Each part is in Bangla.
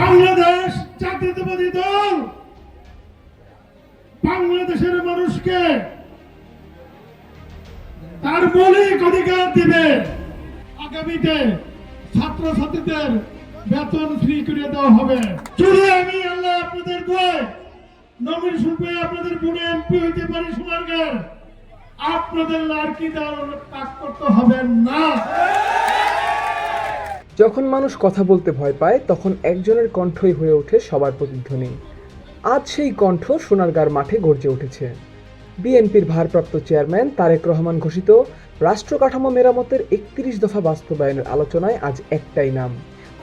বাংলাদেশ জাতীয়তাবাদী দল বাংলাদেশের মানুষকে তার মৌলিক অধিকার দিবে। আগামীতে ছাত্রছাত্রীদের বেতন ফ্রি করে দেওয়া হবে। যদি আমি আল্লাহ আপনাদের দোয়ায় নমিনেশন পেয়ে আপনাদের বোর্ডে এমপি হইতে পারি, সোনারগাঁর আপনাদের লাড়কি দেওয়ার কাজ করতে হবে না। যখন মানুষ কথা বলতে ভয় পায় তখন একজনের কণ্ঠই হয়ে ওঠে সবার প্রতিধ্বনি। আজ সেই কণ্ঠ সোনারগাঁর মাঠে গর্জে উঠেছে। বিএনপির ভারপ্রাপ্ত চেয়ারম্যান তারেক রহমান ঘোষিত রাষ্ট্র কাঠামো মেরামতের 31 দফা বাস্তবায়নের আলোচনায় আজ একটাই নাম,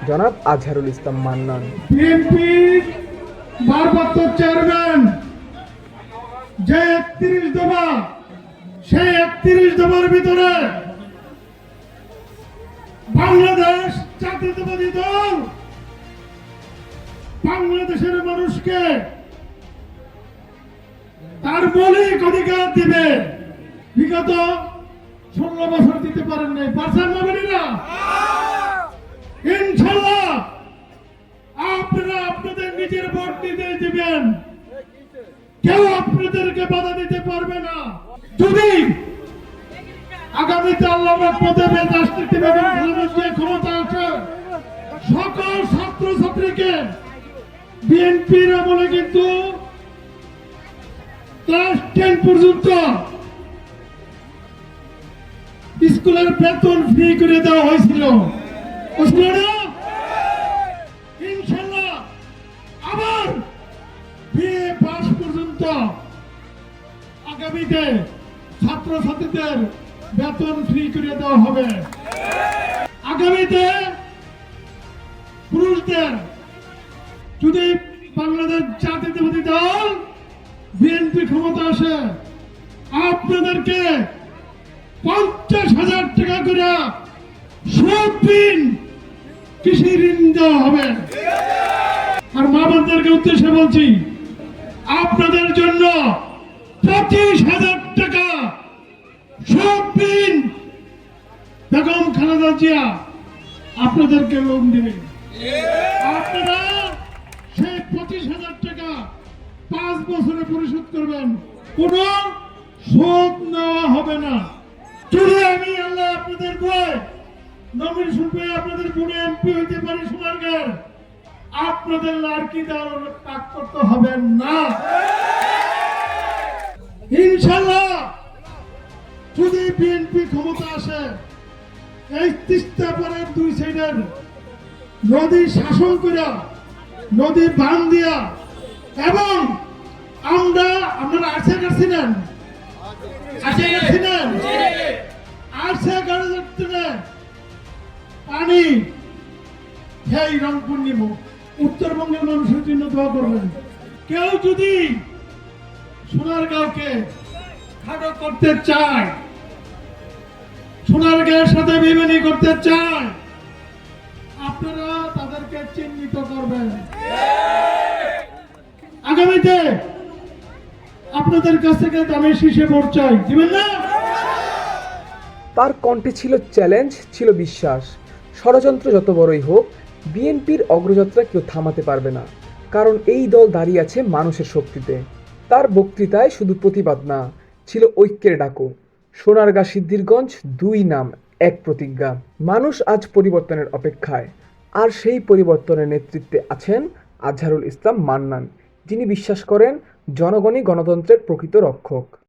জনাব আজহারুল ইসলাম মান্নান। বিএনপির ভারপ্রাপ্ত চেয়ারম্যান যে 31 দফা, সেই 31 দফার ভিতরে বাংলাদেশ জাতীয়তাবাদী দল বাংলাদেশের মানুষকে তার মৌলিক অধিকার দিবে। বিগত 16 বছর দিতে পারেন নাই, পারছেন না বেরিরা? ইনশাআল্লাহ আপনারা আপনাদের নিজের ভোট দিতে দিবেন, কেউ আপনাদেরকে বাধা দিতে পারবে না। যদি আগামীতে আল্লাহ রহমতে রাষ্ট্রপতি বেগম খালেদা জিয়া ক্ষমতা আসে, সকল ছাত্রছাত্রীকে বিএনপির আমলে কিন্তু ক্লাস 10 পর্যন্ত স্কুলের বেতন ফ্রি করে দেওয়া হয়েছিল। ইনশাআল্লাহ আবার বিএ পাস পর্যন্ত আগামীতে ছাত্রছাত্রীদের বেতন ফ্রি করে দেওয়া হবে। আগামীতে পুরুষদের যদি বাংলাদেশ জাতীয়তাবাদী দল বিএনপি ক্ষমতা আসে, আপনাদেরকে 50,000 টাকা করে সুদবিহীন কৃষি ঋণ দেওয়া হবে। আর মা বোনদেরকে উদ্দেশ্যে বলছি, আপনাদের জন্য 25,000 টাকা সুদবিহীন বেগম খালেদা জিয়া আপনাদেরকে লোন দেবে। আপনারা সেই 25,000 টাকা 5 বছরে পরিশোধ করবেন, কোনো সুদ নেওয়া হবে না। যদি আমি আল্লাহ আপনাদের দোয়ায় নমিনেশন পেয়ে আপনাদের বোর্ডে এমপি হইতে পারি, সোনারগাঁর আপনাদের লাড়কি দেওয়ার কাজ করতে হবে না। ইনশাআল্লাহ যদি বিএনপি ক্ষমতা আসে, এই তিস্তা পারের 2 সাইডের নদী শাসন করে, নদী বাঁধ দিয়া, এবং আপনারা আরসে কাটছিলেন, পানি সেই রংপুর নিব। উত্তরবঙ্গের মানুষের জন্য দোয়া করবেন। কেউ যদি সোনারগাঁওকে খাটো করতে চায়, সোনারগাঁওয়ের সাথে বেইমানি করতে চায়, আপনারা তাদেরকে চিহ্নিত করবেন। আগামীতে আপনাদের কাছ থেকে দামে শীষে ভোট চাই, দিবেন না? তার কণ্ঠে ছিল চ্যালেঞ্জ, ছিল বিশ্বাস। ষড়যন্ত্র যত বড়ই হোক, বিএনপির অগ্রযাত্রা কেউ থামাতে পারবে না, কারণ এই দল দাঁড়িয়ে আছে মানুষের শক্তিতে। তার বক্তৃতায় শুধু প্রতিবাদ না, ছিল ঐক্যের ডাকও। সোনারগাঁ সিদ্ধিরগঞ্জ, 2 নাম, 1 প্রতিজ্ঞা। মানুষ আজ পরিবর্তনের অপেক্ষায়, আর সেই পরিবর্তনের নেতৃত্বে আছেন আজহারুল ইসলাম মান্নান, যিনি বিশ্বাস করেন জনগণই গণতন্ত্রের প্রকৃত রক্ষক।